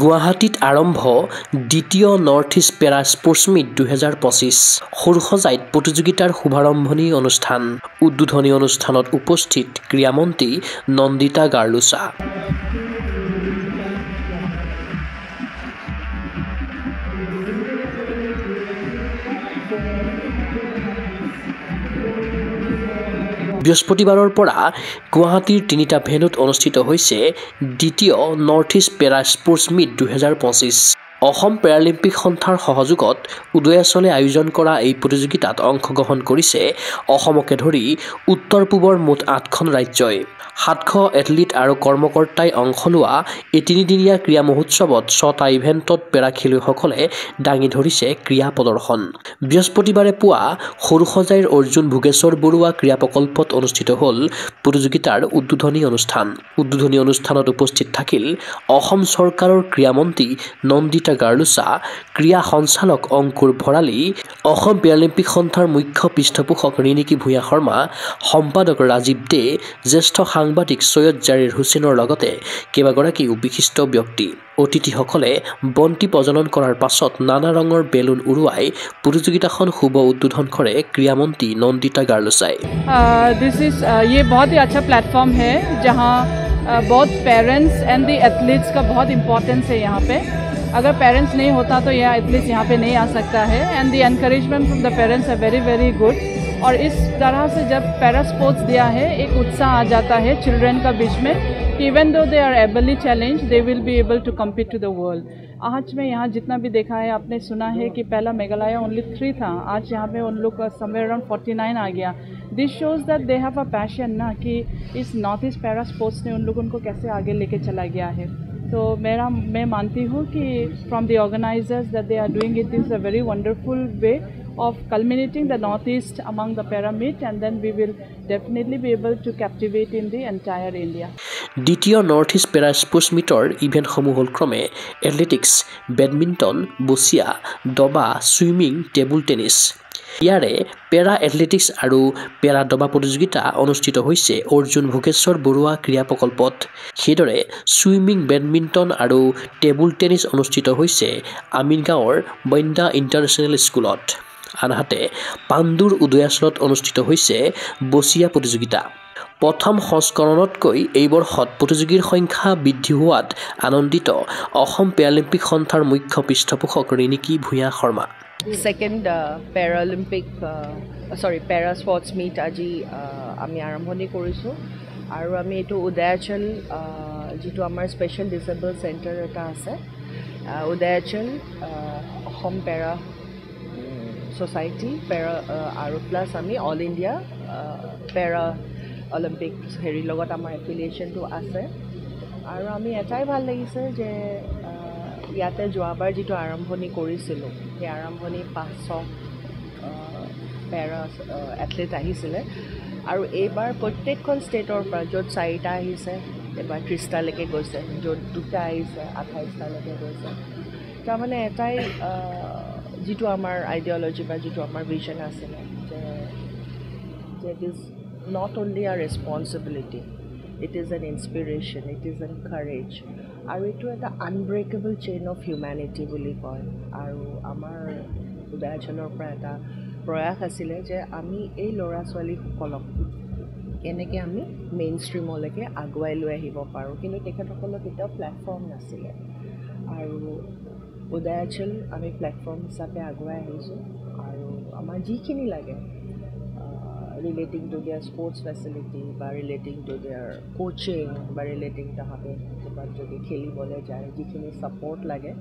গুৱাহাটীত আৰম্ভ দ্বিতীয় নৰ্থ ইষ্ট পেৰা স্পৰ্টছ মিট 2025 সৰুসজাইত প্ৰতিযোগিতাৰ শুভাৰম্ভণি অনুষ্ঠান উদ্বোধনী অনুষ্ঠানত উপস্থিত ক্ৰীড়ামন্ত্ৰী নন্দিতা গাৰ্লুছা বৃহস্পতিবাৰৰ পৰা গুৱাহাটীৰ তিনিটা ভেন্যুত অনুষ্ঠিত হৈছে দ্বিতীয় নৰ্থ ইষ্ট পেৰা স্পৰ্টছ মিট 2025 অসম পেৰালিম্পিক সন্থাৰ সহযোগত উদয়াচলে আয়োজন কৰা এই প্ৰতিযোগিতাত অংশগ্ৰহণ কৰিছে অসমকে ধৰি উত্তৰ পূবৰ মুঠ 8খন ৰাজ্যই 700 এথলীট আৰু কৰ্মকৰ্তাই অংশ লোৱা এই তিনিদিনীয়া ক্ৰীড়া মহোৎসৱত 6টা ইভেণ্টত পেৰা খেলুৱৈসকলে দাঙি ধৰিছে ক্ৰীড়া প্ৰদৰ্শন বৃহস্পতিবাৰে পুৱা সৰুসজাইৰ অৰ্জুন ভোগেশ্বৰ বৰুৱা ক্ৰীড়া প্ৰকল্পত অনুষ্ঠিত হ'ল প্ৰতিযোগিতাৰ উদ্বোধনী অনুষ্ঠানত উপস্থিত থাকিল অসম চৰকাৰৰ ক্ৰীড়ামন্ত্ৰী নন্দিতা গাৰ্লুছা ক্ৰীড়া সঞ্চালক অংকুৰ ভৰালী অসম পেৰালিম্পিক সন্থাৰ মুখ্য পৃষ্ঠপোষক ৰিণিকী ভূঞা শৰ্মা সম্পাদক ৰাজীৱ দে জ্যেষ্ঠ সাংবাদিক সৈয়দ জাৰিৰ হুছেইনৰ লগতে কেইবাগৰাকীও বিশিষ্ট ব্যক্তি অতিথিসকলে বন্তি প্ৰজ্বলন কৰাৰ পাছত নানা ৰঙৰ বেলুন উৰুৱাই প্ৰতিযোগিতাখন শুভ উদ্বোধন কৰে ক্ৰীড়ামন্ত্ৰী নন্দিতা গাৰ্লুছাই ये बहुत ही अच्छा प्लेटफॉर्म है जहाँ बहुत पेरेंट्स एंड द एथलीट्स का बहुत इम्पोर्टेंस है यहाँ पे अगर पेरेंट्स नहीं होता तो यह एथलीट्स यहाँ पे नहीं आ सकता है and the encouragement from the parents है वेरी वेरी गुड और इस तरह से जब पैरा स्पोर्ट्स दिया है एक उत्साह आ जाता है चिल्ड्रन का बीच में कि even though they are ably challenge they will be able to compete to the world आज में यहाँ जितना भी देखा है आपने सुना है कि पहला मेघालय ओनली 3 था आज यहाँ पे उन लोग का समवेयर अराउंड 49 आ गया this shows that they have a passion ना कि इस नॉर्थ ईस्ट पैरा स्पोर्ट्स ने उन लोगों को कैसे आगे लेके चला गया है तो मैं मानती हूँ कि from the organizers that they are doing it is a very wonderful way of culminating the northeast among the pyramid and then we will definitely be able to captivate in the entire India. দ্বিতীয় north east পেৰা sports মিটৰ ইভেণ্টসমূহ হ'ল ক্ৰমে athletics badminton বচিয়া দবা swimming table tennis ইয়াৰে পেৰা athletics আৰু পেৰা দবা প্ৰতিযোগিতা অনুষ্ঠিত হৈছে অৰ্জুন ভোগেশ্বৰ বৰুৱা ক্ৰীড়া প্ৰকল্পত সেইদৰে ছুইমিং বেডমিণ্টন আৰু টেবুল টেনিছ অনুষ্ঠিত হৈছে আমিনগাঁৱৰ বন্দা ইণ্টাৰনেশ্যনেল স্কুলত আনহাতে পাণ্ডুৰ উদয়াচলত অনুষ্ঠিত হৈছে বচিয়া প্ৰতিযোগিতা প্ৰথম সংস্কৰণতকৈ এই বৰ্ষত প্ৰতিযোগীৰ সংখ্যা বৃদ্ধি হোৱাত আনন্দিত অসম পেৰালিম্পিক সন্থাৰ মুখ্য পৃষ্ঠপোষক ৰিণিকী ভূঞা শৰ্মা সেকেন্ড পেৰা স্পৰ্টছ মিট আজি আমি আৰম্ভণি কৰিছোঁ আৰু আমি এইটো উদয়াচল যিটো আমাৰ স্পেচিয়েল ডিচেবল চেণ্টাৰ এটা আছে উদয়াচল অসম পেৰা সোসাইটি পেৰা আৰু প্লাছ আমি অল ইণ্ডিয়া পেৰা অলিম্পিক হেৰিৰ লগত আমাৰ এফিলিয়েশ্যনটো আছে আৰু আমি এটাই ভাল লাগিছে যে ইয়াতে যোৱাবাৰ যিটো আৰম্ভণি কৰিছিলোঁ সেই আৰম্ভণি 500 পেৰা এথলেট আহিছিলে আৰু এইবাৰ প্ৰত্যেকখন ষ্টেটৰ পৰা য'ত 4টা আহিছে এবাৰ 30টালৈকে গৈছে য'ত 2টা আহিছে 28টালৈকে গৈছে তাৰমানে এটাই যিটো আমাৰ আইডিঅলজি বা যিটো আমাৰ ভিজন আছিলে যে ইট ইজ নট অনলি আ responsibility it is an inspiration it is an courage আৰু এইটো এটা আনব্ৰেকেবল চেইন অফ হিউমেনিটি বুলি কয় আৰু আমাৰ উদয়াচলৰ পৰা এটা প্ৰয়াস আছিলে যে আমি এই ল'ৰা ছোৱালীসকলক কেনেকৈ আমি মেইন ষ্ট্ৰীমলৈকে আগুৱাই লৈ আহিব পাৰোঁ কিন্তু তেখেতসকলৰ কেতিয়াও প্লেটফৰ্ম নাছিলে আৰু উদয়াচল আমি প্লেটফৰ্ম হিচাপে আগুৱাই আহিছোঁ আৰু আমাৰ যিখিনি লাগে relating to their sports facility বা ৰিলেটিং টু দেয়াৰ কোচিং বা ৰিলেটিং তাহাঁতে ক'ৰবাত যদি খেলিবলৈ যায় যিখিনি ছাপৰ্ট লাগে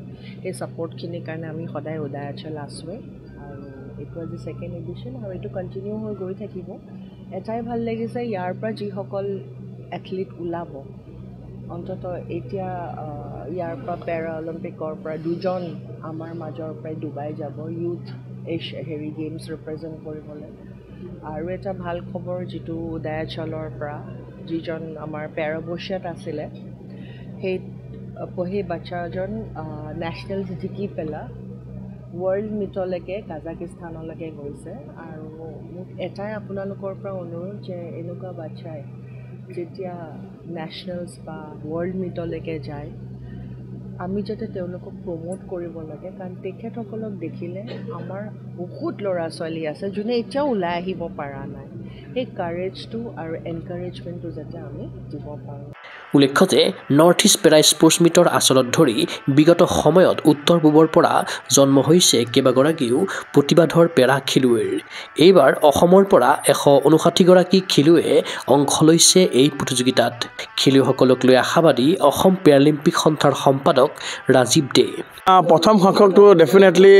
সেই ছাপৰ্টখিনিৰ কাৰণে আমি সদায় উদয়াচল আছোঁৱেই আৰু এইটো আজি ছেকেণ্ড এডিশ্যন আৰু এইটো কণ্টিনিউ হৈ গৈ থাকিব এটাই ভাল লাগিছে ইয়াৰ পৰা যিসকল এথলীট ওলাব অন্তত এতিয়া ইয়াৰ পৰা পেৰা অলিম্পিকৰ পৰা 2জন আমাৰ মাজৰ পৰাই ডুবাই যাব ইউথ হেৰি গেমছ ৰিপ্ৰেজেণ্ট কৰিবলৈ আৰু এটা ভাল খবৰ যিটো উদয়াচলৰ পৰা যিজন আমাৰ পেৰাবচিয়াত আছিলে সেই বাচ্চাজন নেশ্যনেলছ জিকি পেলাই ৱৰ্ল্ড মিটলৈকে কাজাকিস্তানলৈকে গৈছে আৰু মোক এটাই আপোনালোকৰ পৰা অনুৰোধ যে এনেকুৱা বাচ্চাই যেতিয়া নেশ্যনেলছ বা ৱৰ্ল্ড মিটলৈকে যায় আমি যাতে তেওঁলোকক প্ৰমোট কৰিব লাগে কাৰণ তেখেতসকলক দেখিলে আমাৰ বহুত ল'ৰা ছোৱালী আছে যোনে এতিয়াও ওলাই আহিব পৰা নাই সেই কাৰেজটো আৰু এনকাৰেজমেণ্টটো যাতে আমি দিব পাৰোঁ উল্লেখ্য যে নৰ্থ ইষ্ট পেৰা স্পৰ্টছ মিটৰ আচলত ধৰি বিগত সময়ত উত্তৰ পূবৰ পৰা জন্ম হৈছে কেইবাগৰাকীও প্ৰতিবাদৰ পেৰা খেলুৱৈৰ এইবাৰ অসমৰ পৰা 159 গৰাকী খেলুৱৈয়ে অংশ লৈছে এই প্ৰতিযোগিতাত খেলুৱৈসকলক লৈ আশাবাদী অসম পেৰালিম্পিক সন্থাৰ সম্পাদক ৰাজীৱ দে প্ৰথম সংখ্যকটো ডেফিনেটলি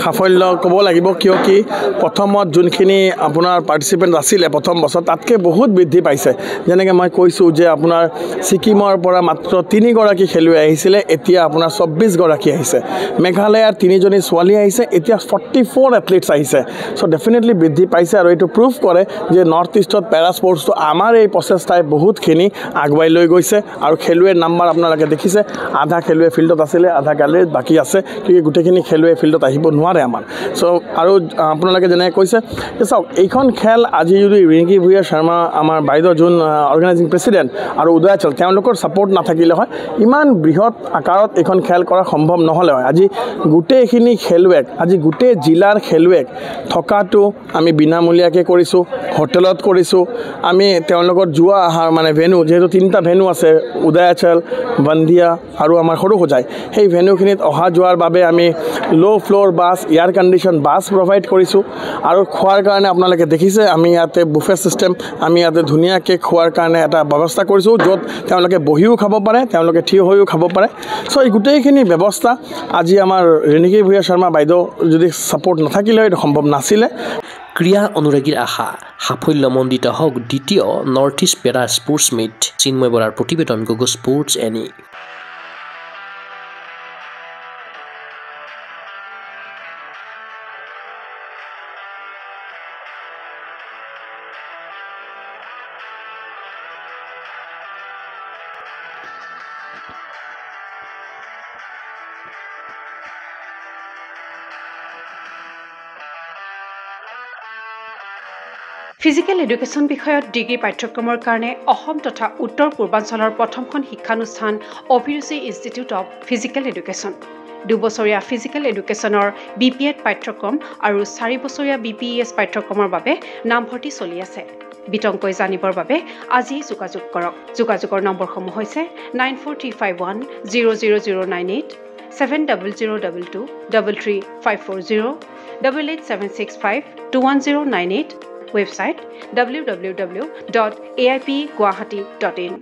সাফল্য ক'ব লাগিব কিয় কি প্ৰথমত যোনখিনি আপোনাৰ পাৰ্টিচিপেণ্ট আছিলে প্ৰথম বছৰ তাতকৈ বহুত বৃদ্ধি পাইছে যেনেকৈ মই কৈছোঁ যে আপোনাৰ ছিকিমৰ পৰা মাত্ৰ 3 গৰাকী খেলুৱৈ আহিছিলে এতিয়া আপোনাৰ 24 গৰাকী আহিছে মেঘালয়ৰ 3জনী ছোৱালী আহিছে এতিয়া 44 এথলিটছ আহিছে চ' ডেফিনেটলি বৃদ্ধি পাইছে আৰু এইটো প্ৰুভ কৰে যে নৰ্থ ইষ্টত পেৰা স্পৰ্টছটো আমাৰ এই প্ৰচেষ্টাই বহুতখিনি আগুৱাই লৈ গৈছে আৰু খেলুৱৈৰ নাম্বাৰ আপোনালোকে দেখিছে আধা খেলুৱৈ ফিল্ডত আছিলে আধা গালে বাকী আছে কিন্তু গোটেইখিনি খেলুৱৈ ফিল্ডত আহিব নোৱাৰে আমাৰ চ' আৰু আপোনালোকে যেনেকৈ কৈছে যে চাওক এইখন খেল আজি যদি ৰিংকি ভূঞা শৰ্মা আমাৰ বাইদেউ যোন অৰ্গেনাইজিং প্ৰেছিডেণ্ট আৰু উদয়াচল তেওঁলোকৰ ছাপোৰ্ট নাথাকিলে হয় ইমান বৃহৎ আকাৰত এইখন খেল কৰা সম্ভৱ নহ'লে হয় আজি গোটেইখিনি খেলুৱৈক আজি গোটেই জিলাৰ খেলুৱৈক থকাটো আমি বিনামূলীয়াকৈ কৰিছোঁ হোটেলত কৰিছোঁ আমি তেওঁলোকৰ যোৱা আহাৰ মানে ভেনু যিহেতু 3টা ভেনু আছে উদয়াচল বন্দিয়া আৰু আমাৰ সৰুসজাই সেই ভেনুখিনিত অহা যোৱাৰ বাবে আমি ল' floor bus air condition bus provide কৰিছোঁ আৰু খোৱাৰ কাৰণে আপোনালোকে দেখিছে আমি ইয়াতে বুফে ছিষ্টেম আমি ইয়াতে ধুনীয়াকৈ খোৱাৰ কাৰণে এটা ব্যৱস্থা কৰিছোঁ য'ত তেওঁলোকে বহিও খাব পাৰে তেওঁলোকে থিয় হৈও খাব পাৰে চ' এই গোটেইখিনি ব্যৱস্থা আজি আমাৰ ৰিংকি ভূঞা শৰ্মা বাইদেউ যদি ছাপোৰ্ট নাথাকিলে এইটো সম্ভৱ নাছিলে ক্ৰীড়া অনুৰাগীৰ আশা সাফল্যমণ্ডিত হওক দ্বিতীয় নৰ্থ ইষ্ট পেৰা স্পৰ্টছ মিট চিন্ময় বৰাৰ প্ৰতিবেদন Google sports any physical education বিষয়ত ডিগ্ৰী পাঠ্যক্ৰমৰ কাৰণে অসম তথা উত্তৰ পূৰ্বাঞ্চলৰ প্ৰথমখন শিক্ষানুষ্ঠান অভিৰুচি ইনষ্টিটিউট অৱ ফিজিকেল এডুকেশ্যন 2 বছৰীয়া ফিজিকেল এডুকেশ্যনৰ BPEd পাঠ্যক্ৰম আৰু 4 বছৰীয়া BPES পাঠ্যক্ৰমৰ বাবে নামভৰ্তি চলি আছে বিতংকৈ জানিবৰ বাবে আজি যোগাযোগ কৰক যোগাযোগৰ নম্বৰসমূহ হৈছে 9435100098 7002 33540 88765210098 website www.aipguwahati.in